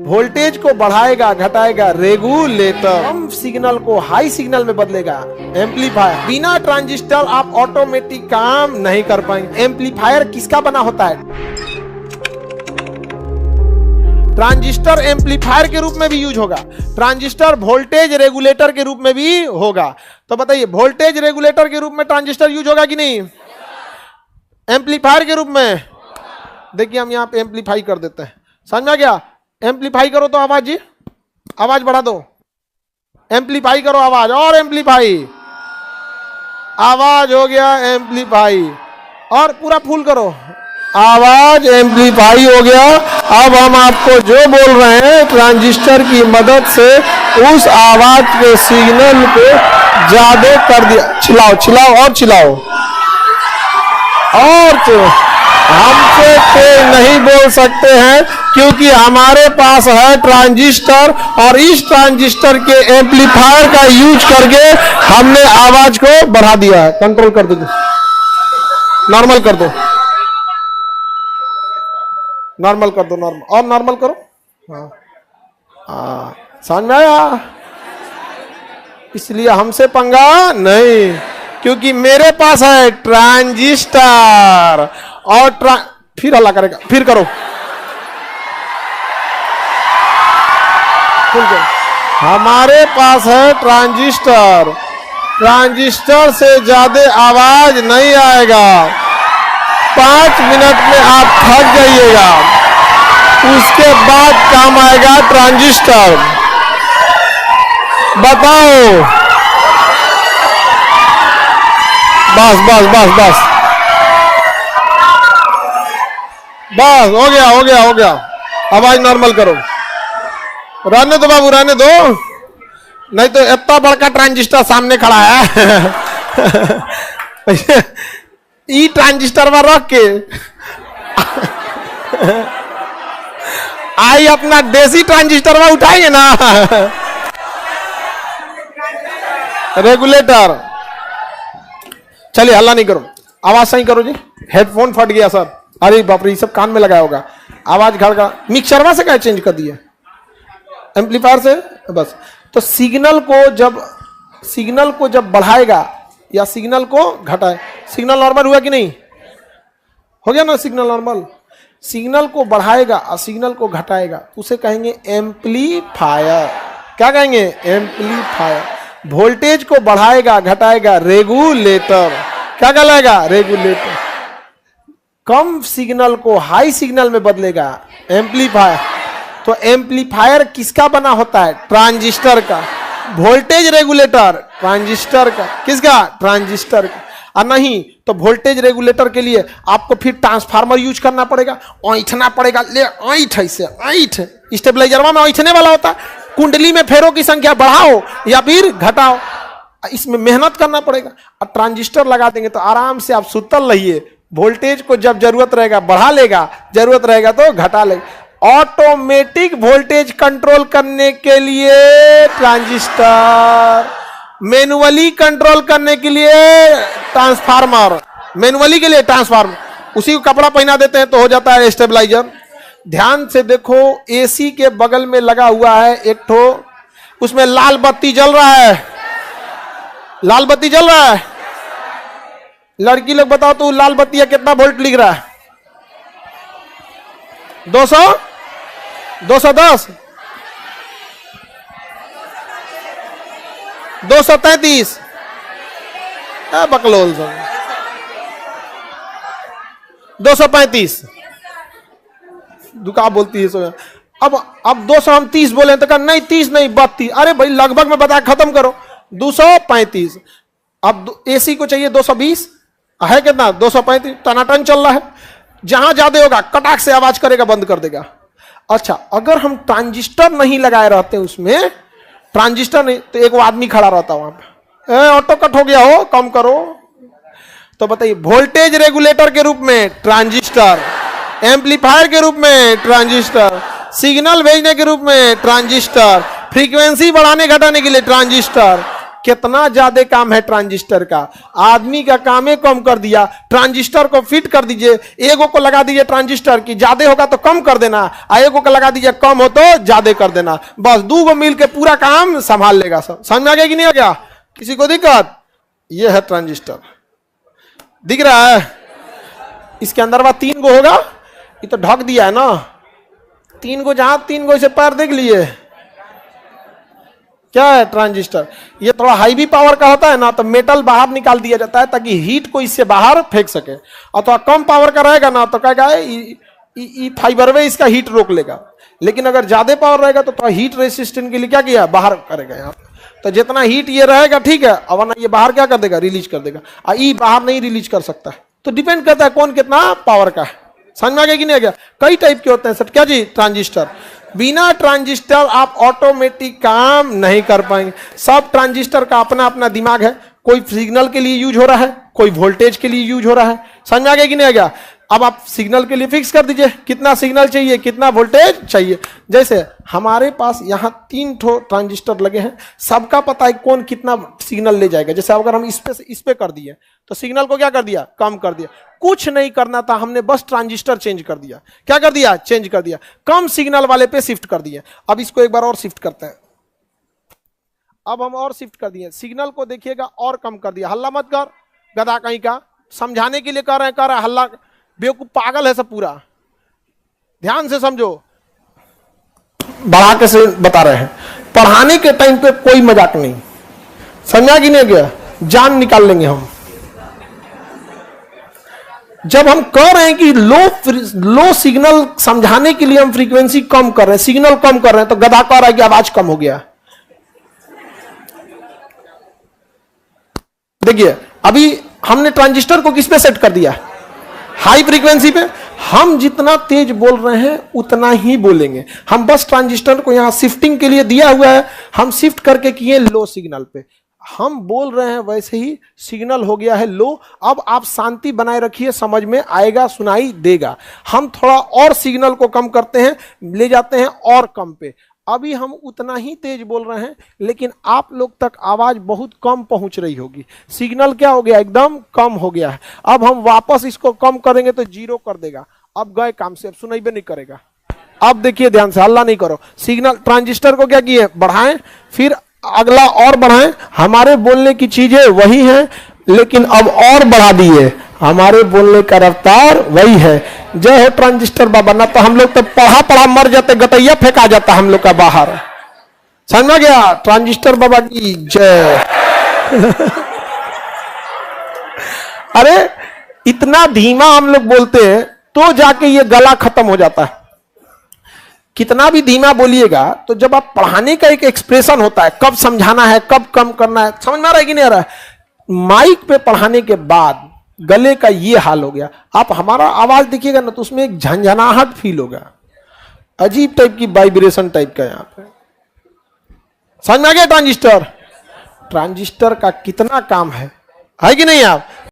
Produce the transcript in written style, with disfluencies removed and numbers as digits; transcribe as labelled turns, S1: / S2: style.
S1: Voltage को बढ़ाएगा घटाएगा regulator, कम signal को हाई सिग्नल में बदलेगा एम्पलीफायर। बिना ट्रांजिस्टर आप ऑटोमेटिक काम नहीं कर पाएंगे। एम्पलीफायर किसका बना होता है? ट्रांजिस्टर एम्पलीफायर के रूप में भी यूज होगा, ट्रांजिस्टर वोल्टेज रेगुलेटर के रूप में भी होगा। तो बताइए, वोल्टेज रेगुलेटर के रूप में ट्रांजिस्टर यूज होगा कि नहीं? एम्पलीफायर के रूप में देखिए, हम यहां पे एम्पलीफाई कर देते हैं। समझ में आ गया? एम्पलीफाई करो तो आवाज जी, आवाज बढ़ा दो। एम्पलीफाई करो आवाज, और एम्पलीफाई, आवाज हो गया एम्पलीफाई, और पूरा फुल करो, आवाज एम्पलीफाई हो गया। अब हम आपको जो बोल रहे हैं ट्रांजिस्टर की मदद से उस आवाज के सिग्नल को ज्यादा कर दिया। चिल्लाओ चिल्लाओ और चिल्लाओ, और तो हमसे तेज नहीं बोल सकते हैं क्योंकि हमारे पास है ट्रांजिस्टर, और इस ट्रांजिस्टर के एम्पलीफायर का यूज करके हमने आवाज को बढ़ा दिया है। कंट्रोल कर दो, नॉर्मल कर दो, नॉर्मल कर दो, नॉर्मल, और नॉर्मल करो। हाँ, समझ में आया? इसलिए हमसे पंगा नहीं, क्योंकि मेरे पास है ट्रांजिस्टर। और फिर हल्ला करेगा, फिर करो, हमारे पास है ट्रांजिस्टर, ट्रांजिस्टर से ज्यादा आवाज नहीं आएगा। 5 मिनट में आप थक जाइएगा, उसके बाद काम आएगा ट्रांजिस्टर। बताओ, बस बस बस बस बस, हो गया हो गया हो गया। आवाज नॉर्मल करो, रहने दो बाबू, रहने दो, नहीं तो इतना बड़का ट्रांजिस्टर सामने खड़ा है। ई ट्रांजिस्टर में रख के आई अपना देसी ट्रांजिस्टर में उठाएंगे ना, रेगुलेटर। चलिए हल्ला नहीं करो, आवाज सही करो जी। हेडफोन फट गया सर, अरे बाप रे, ये सब कान में लगाया होगा, आवाज घड़का। मिक्सरवा से क्या चेंज कर दिया? एम्पलीफायर से बस। तो सिग्नल को जब बढ़ाएगा या सिग्नल को घटाए, सिग्नल नॉर्मल हुआ कि नहीं? हो गया ना सिग्नल नॉर्मल। सिग्नल को बढ़ाएगा और सिग्नल को घटाएगा, उसे कहेंगे एम्पलीफायर। क्या कहेंगे? एम्पलीफायर। वोल्टेज को बढ़ाएगा घटाएगा रेगुलेटर। क्या कहलाएगा? रेगुलेटर। कम सिग्नल को हाई सिग्नल में बदलेगा एम्पलीफायर। तो एम्पलीफायर किसका बना होता है? ट्रांजिस्टर का। वोल्टेज रेगुलेटर ट्रांजिस्टर का। किसका? ट्रांजिस्टर का। और नहीं तो वोल्टेज रेगुलेटर के लिए आपको फिर ट्रांसफार्मर यूज करना पड़ेगा, ऐंठना पड़ेगा। ले ऐंठ, ऐसे ऐंठ, स्टेबलाइजर में ऐंठने वाला होता है। कुंडली में फेरों की संख्या बढ़ाओ या फिर घटाओ, इसमें मेहनत करना पड़ेगा। और ट्रांजिस्टर लगा देंगे तो आराम से आप सुतल रहिए। वोल्टेज को जब जरूरत रहेगा बढ़ा लेगा, जरूरत रहेगा तो घटा लेगा। ऑटोमेटिक वोल्टेज कंट्रोल करने के लिए ट्रांजिस्टर, मैनुअली कंट्रोल करने के लिए ट्रांसफार्मर, मैनुअली के लिए ट्रांसफार्मर, उसी को कपड़ा पहना देते हैं तो हो जाता है स्टेबलाइजर। ध्यान से देखो, एसी के बगल में लगा हुआ है एक ठो, उसमें लाल बत्ती जल रहा है, लाल बत्ती जल रहा है। लड़की लोग बताओ तो लाल बत्ती है कितना वोल्ट लिख रहा है? 200, 210, 233, बकलोल सब, 235। दुकान बोलती है सो। अब 200 हम 30 बोले तो कहा नहीं 30 नहीं 32। अरे भाई लगभग में बता, खत्म करो। 235। अब एसी को चाहिए 220, है कितना? 235। टनाटन चल रहा है। जहां ज्यादा होगा कटाक से आवाज करेगा, बंद कर देगा। अच्छा, अगर हम ट्रांजिस्टर नहीं लगाए रहते उसमें, ट्रांजिस्टर नहीं, तो एक आदमी खड़ा रहता वहां पे, ऑटो कट हो गया हो, कम करो। तो बताइए, वोल्टेज रेगुलेटर के रूप में ट्रांजिस्टर, एम्पलीफायर के रूप में ट्रांजिस्टर, सिग्नल भेजने के रूप में ट्रांजिस्टर, फ्रीक्वेंसी बढ़ाने घटाने के लिए ट्रांजिस्टर, कितना ज्यादा काम है ट्रांजिस्टर का। आदमी का काम ही कम कर दिया। ट्रांजिस्टर को फिट कर दीजिए, एगो को लगा दीजिए ट्रांजिस्टर की, ज्यादा होगा तो कम कर देना, एगो को लगा दीजिए कम हो तो ज्यादा कर देना, बस दो गो मिल के पूरा काम संभाल लेगा। सब समझ में आ गया कि नहीं आ गया? किसी को दिक्कत? ये है ट्रांजिस्टर, दिख रहा है? इसके अंदर बात 3 गो होगा, ये तो ढक दिया है ना, 3 गो, जहां 3 गो इसे पैर देख लिए, क्या है ट्रांजिस्टर। ये थोड़ा हाई भी पावर का होता है ना, तो मेटल बाहर निकाल दिया जाता है ताकि हीट को इससे बाहर फेंक सके। और थोड़ा कम पावर का रहेगा ना तो क्या फाइबर वे इसका हीट रोक लेगा। लेकिन अगर ज्यादा पावर रहेगा तो थोड़ा हीट रेसिस्टेंट के लिए क्या किया, बाहर करेगा यहाँ। तो जितना हीट ये रहेगा ठीक है, और वरना ये बाहर क्या कर देगा, रिलीज कर देगा। और ये बाहर नहीं रिलीज कर सकता, तो डिपेंड करता है कौन कितना पावर का है। समझ में आ गया कि नहीं आ गया? कई टाइप के होते हैं सर, क्या जी, ट्रांजिस्टर। बिना ट्रांजिस्टर आप ऑटोमेटिक काम नहीं कर पाएंगे। सब ट्रांजिस्टर का अपना अपना दिमाग है, कोई सिग्नल के लिए यूज हो रहा है, कोई वोल्टेज के लिए यूज हो रहा है। समझ में आ गया कि नहीं आ गया? अब आप सिग्नल के लिए फिक्स कर दीजिए कितना सिग्नल चाहिए, कितना वोल्टेज चाहिए। जैसे हमारे पास यहाँ 3 ठो ट्रांजिस्टर लगे हैं, सबका पता है कौन कितना सिग्नल ले जाएगा। जैसे अगर हम इस पे कर दिए तो सिग्नल को क्या कर दिया, कम कर दिया। कुछ नहीं करना था, हमने बस ट्रांजिस्टर चेंज कर दिया। क्या कर दिया, चेंज कर दिया, कम सिग्नल वाले पे शिफ्ट कर दिए। अब इसको एक बार और शिफ्ट करते हैं। अब हम और शिफ्ट कर दिए, सिग्नल को देखिएगा और कम कर दिया। हल्ला मत कर गधा कहीं का, समझाने के लिए कर रहे हैं, हल्ला, बेवकूफ पागल है सब पूरा, ध्यान से समझो, बढ़ा के से बता रहे हैं। पढ़ाने के टाइम पे कोई मजाक नहीं, समझा कि नहीं गया, जान निकाल लेंगे हम। जब हम कह रहे हैं कि लो सिग्नल समझाने के लिए हम फ्रीक्वेंसी कम कर रहे हैं, सिग्नल कम कर रहे हैं, तो गधा कह रहा है कि आवाज कम हो गया। देखिए अभी हमने ट्रांजिस्टर को किस पे सेट कर दिया, हाई फ्रीक्वेंसी पे। हम जितना तेज बोल रहे हैं उतना ही बोलेंगे। हम बस ट्रांजिस्टर को यहां शिफ्टिंग के लिए दिया हुआ है, हम शिफ्ट करके किए लो सिग्नल पे। हम बोल रहे हैं वैसे ही सिग्नल हो गया है लो। अब आप शांति बनाए रखिए, समझ में आएगा, सुनाई देगा। हम थोड़ा और सिग्नल को कम करते हैं, ले जाते हैं और कम पे। अभी हम उतना ही तेज बोल रहे हैं, लेकिन आप लोग तक आवाज बहुत कम पहुंच रही होगी। सिग्नल क्या हो गया, एकदम कम हो गया है। अब हम वापस इसको कम करेंगे तो 0 कर देगा। अब गए काम से, अब सुनाई भी नहीं करेगा। अब देखिए ध्यान से, हल्ला नहीं करो। सिग्नल ट्रांजिस्टर को क्या किए, बढ़ाएं, फिर अगला और बढ़ाएं। हमारे बोलने की चीजें वही हैं, लेकिन अब और बढ़ा दिए। हमारे बोलने का रफ्तार वही है। जय हो ट्रांजिस्टर बाबा, ना तो हम लोग तो पढ़ा मर जाते, गटैया फेंका जाता हम लोग का बाहर। समझ में गया? ट्रांजिस्टर बाबा की जय। अरे इतना धीमा हम लोग बोलते हैं तो जाके ये गला खत्म हो जाता है। कितना भी धीमा बोलिएगा तो जब आप पढ़ाने का एक एक्सप्रेशन होता है, कब समझाना है, कब कम करना है, समझ में आ रहा है कि नहीं आ रहा है? माइक पे पढ़ाने के बाद गले का ये हाल हो गया। आप हमारा आवाज देखिएगा ना तो उसमें एक झंझनाहट फील होगा, अजीब टाइप की वाइब्रेशन टाइप का। यहां पे समझ में आ गया? ट्रांजिस्टर का कितना काम है कि नहीं? आप